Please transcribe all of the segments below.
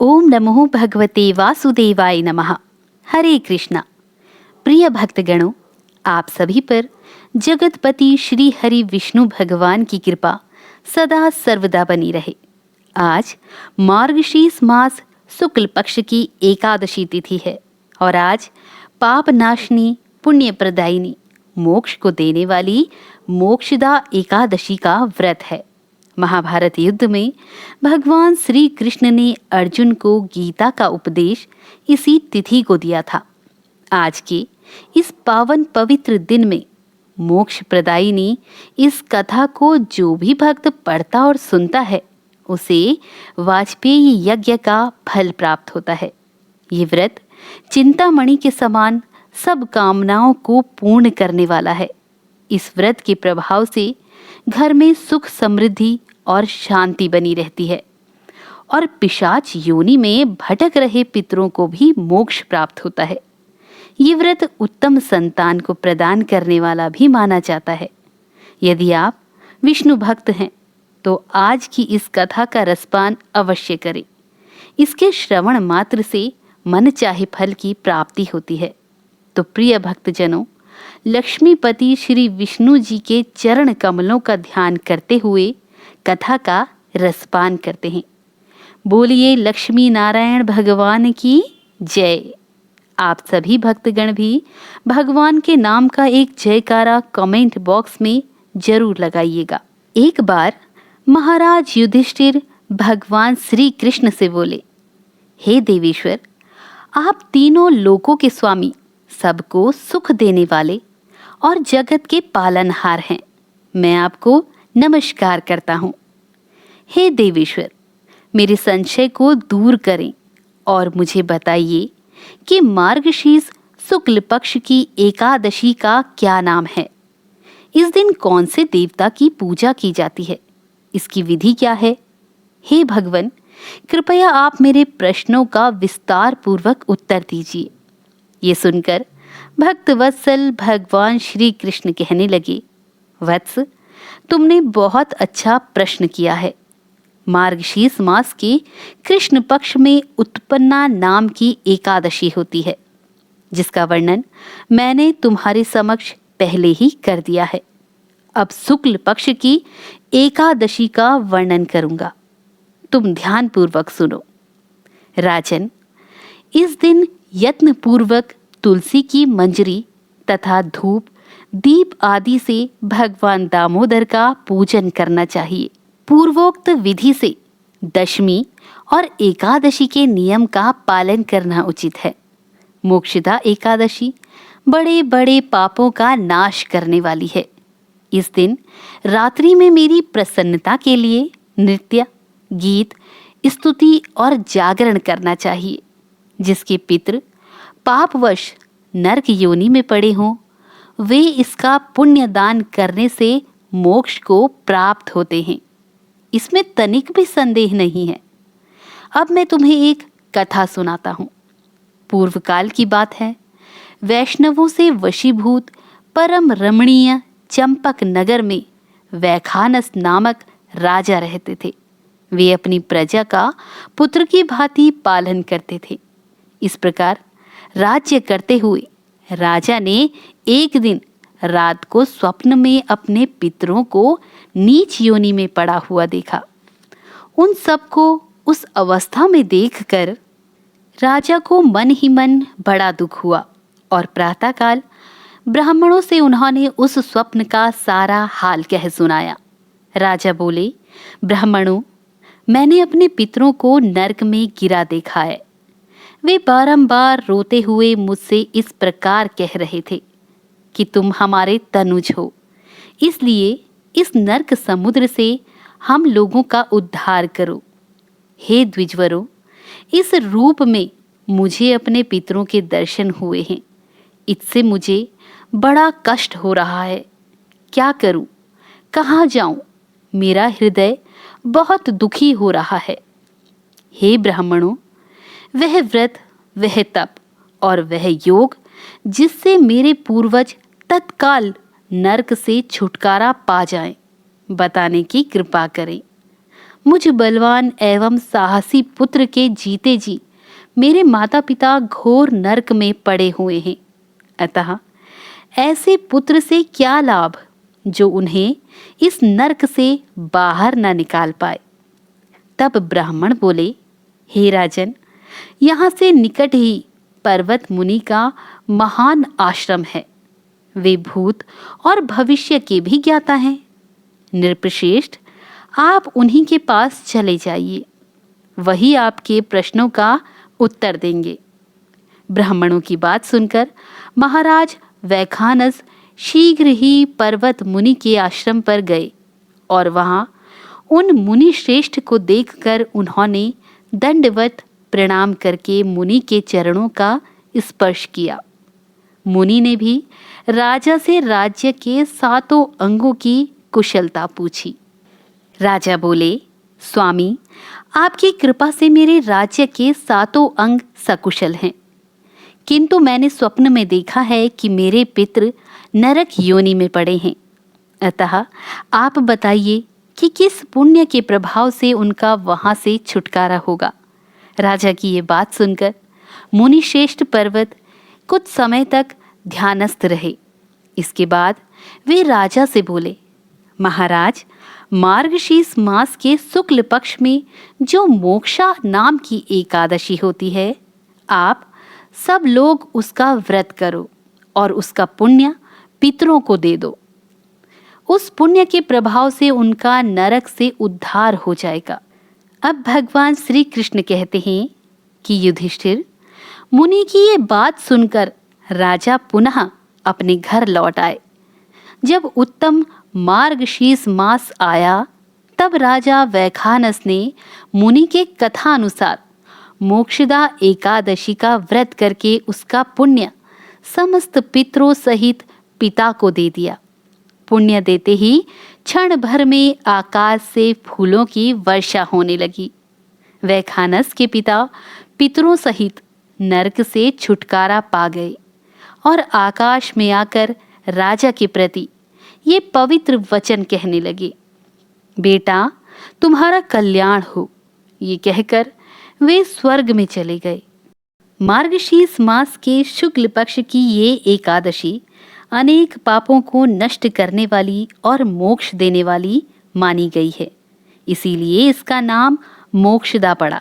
ओम नमो भगवते वासुदेवाय नमः। हरे कृष्णा। प्रिय भक्तगणों, आप सभी पर जगतपति श्री हरि विष्णु भगवान की कृपा सदा सर्वदा बनी रहे। आज मार्गशीर्ष मास शुक्ल पक्ष की एकादशी तिथि है और आज पाप नाशनी, पुण्य प्रदायिनी, मोक्ष को देने वाली मोक्षदा एकादशी का व्रत है। महाभारत युद्ध में भगवान श्री कृष्ण ने अर्जुन को गीता का उपदेश इसी तिथि को दिया था। आज के इस पावन पवित्र दिन में मोक्ष प्रदायिनी इस कथा को जो भी भक्त पढ़ता और सुनता है उसे वाजपेयी यज्ञ का फल प्राप्त होता है। ये व्रत चिंतामणि के समान सब कामनाओं को पूर्ण करने वाला है। इस व्रत के प्रभाव से घर में सुख समृद्धि और शांति बनी रहती है और पिशाच योनि में भटक रहे पितरों को भी मोक्ष प्राप्त होता है। ये व्रत उत्तम संतान को प्रदान करने वाला भी माना जाता है। यदि आप विष्णु भक्त हैं तो आज की इस कथा का रसपान अवश्य करें। इसके श्रवण मात्र से मन चाहे फल की प्राप्ति होती है। तो प्रिय भक्तजनों, लक्ष्मीपति श्री विष्णु जी के चरण कमलों का ध्यान करते हुए कथा का रसपान करते हैं। बोलिए लक्ष्मी नारायण भगवान की जय। आप सभी भक्तगण भी भगवान के नाम का एक जयकारा कमेंट बॉक्स में जरूर लगाइएगा। एक बार महाराज युधिष्ठिर भगवान श्री कृष्ण से बोले, हे देवेश्वर, आप तीनों लोकों के स्वामी, सबको सुख देने वाले और जगत के पालनहार हैं। मैं आपको नमस्कार करता हूँ। हे देवेश्वर, मेरे संशय को दूर करें और मुझे बताइए कि मार्गशीर्ष शुक्ल पक्ष की एकादशी का क्या नाम है। इस दिन कौन से देवता की पूजा की जाती है? इसकी विधि क्या है? हे भगवान, कृपया आप मेरे प्रश्नों का विस्तार पूर्वक उत्तर दीजिए। ये सुनकर भक्तवत्सल भगवान श्री कृष्ण कहने लगे, वत्स, तुमने बहुत अच्छा प्रश्न किया है। मार्गशीर्ष मास के कृष्ण पक्ष में उत्पन्ना नाम की एकादशी होती है, जिसका वर्णन मैंने तुम्हारे समक्ष पहले ही कर दिया है। अब शुक्ल पक्ष की एकादशी का वर्णन करूंगा। तुम ध्यान पूर्वक सुनो। राजन, इस दिन यत्न पूर्वक तुलसी की मंजरी तथा धूप दीप आदि से भगवान दामोदर का पूजन करना चाहिए। पूर्वोक्त विधि से दशमी और एकादशी के नियम का पालन करना उचित है। मोक्षदा एकादशी बड़े बड़े पापों का नाश करने वाली है। इस दिन रात्रि में मेरी प्रसन्नता के लिए नृत्य, गीत, स्तुति और जागरण करना चाहिए। जिसके पितृ पापवश नरक योनि में पड़े हों, वे इसका पुण्य दान करने से मोक्ष को प्राप्त होते हैं। इसमें तनिक भी संदेह नहीं है। अब मैं तुम्हें एक कथा सुनाता हूँ। पूर्व काल की बात है। वैष्णवों से वशीभूत परम रमणीय चंपक नगर में वैखानस नामक राजा रहते थे। वे अपनी प्रजा का पुत्र की भांति पालन करते थे। इस प्रकार राज्य करते हुए राजा ने एक दिन रात को स्वप्न में अपने पितरों को नीच योनि में पड़ा हुआ देखा। उन सबको उस अवस्था में देखकर राजा को मन ही मन बड़ा दुख हुआ और प्रातःकाल ब्राह्मणों से उन्होंने उस स्वप्न का सारा हाल कह सुनाया। राजा बोले, ब्राह्मणों, मैंने अपने पितरों को नरक में गिरा देखा है। वे बारंबार रोते हुए मुझसे इस प्रकार कह रहे थे कि तुम हमारे तनुज हो, इसलिए इस नरक समुद्र से हम लोगों का उद्धार करो। हे द्विजवरों, इस रूप में मुझे अपने पितरों के दर्शन हुए हैं। इससे मुझे बड़ा कष्ट हो रहा है। क्या करूं? कहाँ जाऊं? मेरा हृदय बहुत दुखी हो रहा है। हे ब्राह्मणों, वह व्रत, वह तप और वह योग जिससे मेरे पूर्वज तत्काल नरक से छुटकारा पा जाएं, बताने की कृपा करें। मुझ बलवान एवं साहसी पुत्र के जीते जी मेरे माता पिता घोर नरक में पड़े हुए हैं। अतः ऐसे पुत्र से क्या लाभ जो उन्हें इस नरक से बाहर न निकाल पाए। तब ब्राह्मण बोले, हे राजन, यहाँ से निकट ही पर्वत मुनि का महान आश्रम है। वे भूत और भविष्य के भी ज्ञाता हैं। नृपश्रेष्ठ, आप उन्हीं के पास चले जाइए, वही आपके प्रश्नों का उत्तर देंगे। ब्राह्मणों की बात सुनकर महाराज वैखानस शीघ्र ही पर्वत मुनि के आश्रम पर गए और वहां उन मुनि श्रेष्ठ को देखकर उन्होंने दंडवत प्रणाम करके मुनि के चरणों का स्पर्श किया। मुनि ने भी राजा से राज्य के 7 अंगों की कुशलता पूछी। राजा बोले, स्वामी, आपकी कृपा से मेरे राज्य के 7 अंग सकुशल हैं, किंतु मैंने स्वप्न में देखा है कि मेरे पितृ नरक योनि में पड़े हैं। अतः आप बताइए कि किस पुण्य के प्रभाव से उनका वहां से छुटकारा होगा। राजा की ये बात सुनकर मुनि श्रेष्ठ पर्वत कुछ समय तक ध्यानस्थ रहे। इसके बाद वे राजा से बोले, महाराज, मार्गशीर्ष मास के शुक्ल पक्ष में जो मोक्षा नाम की एकादशी होती है, आप सब लोग उसका व्रत करो और उसका पुण्य पितरों को दे दो। उस पुण्य के प्रभाव से उनका नरक से उद्धार हो जाएगा। अब भगवान श्री कृष्ण कहते हैं कि युधिष्ठिर, मुनि की ये बात सुनकर राजा पुनः अपने घर लौट आए। जब उत्तम मार्गशीर्ष मास आया, तब राजा वैखानस ने मुनि के कथा अनुसार मोक्षदा एकादशी का व्रत करके उसका पुण्य समस्त पितरों सहित पिता को दे दिया। पुण्य देते ही क्षण भर में आकाश से फूलों की वर्षा होने लगी। वैखानस के पिता पितरों सहित नरक से छुटकारा पा गए और आकाश में आकर राजा के प्रति ये पवित्र वचन कहने लगे, बेटा, तुम्हारा कल्याण हो। ये कहकर वे स्वर्ग में चले गए। मार्गशीर्ष मास के शुक्ल पक्ष की ये एकादशी अनेक पापों को नष्ट करने वाली और मोक्ष देने वाली मानी गई है, इसीलिए इसका नाम मोक्षदा पड़ा।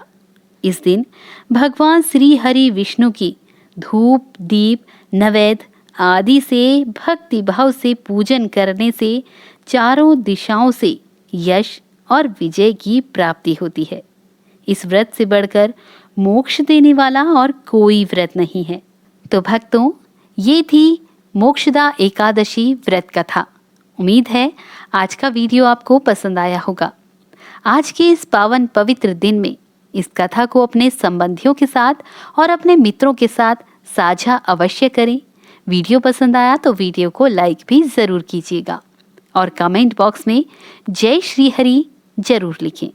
इस दिन भगवान श्री हरि विष्णु की धूप, दीप, नैवेद्य आदि से भक्ति भाव से पूजन करने से चारों दिशाओं से यश और विजय की प्राप्ति होती है। इस व्रत से बढ़कर मोक्ष देने वाला और कोई व्रत नहीं है। तो भक्तों, ये थी मोक्षदा एकादशी व्रत कथा। उम्मीद है आज का वीडियो आपको पसंद आया होगा। आज के इस पावन पवित्र दिन में इस कथा को अपने संबंधियों के साथ और अपने मित्रों के साथ साझा अवश्य करें। वीडियो पसंद आया तो वीडियो को लाइक भी ज़रूर कीजिएगा और कमेंट बॉक्स में जय श्री हरि जरूर लिखें।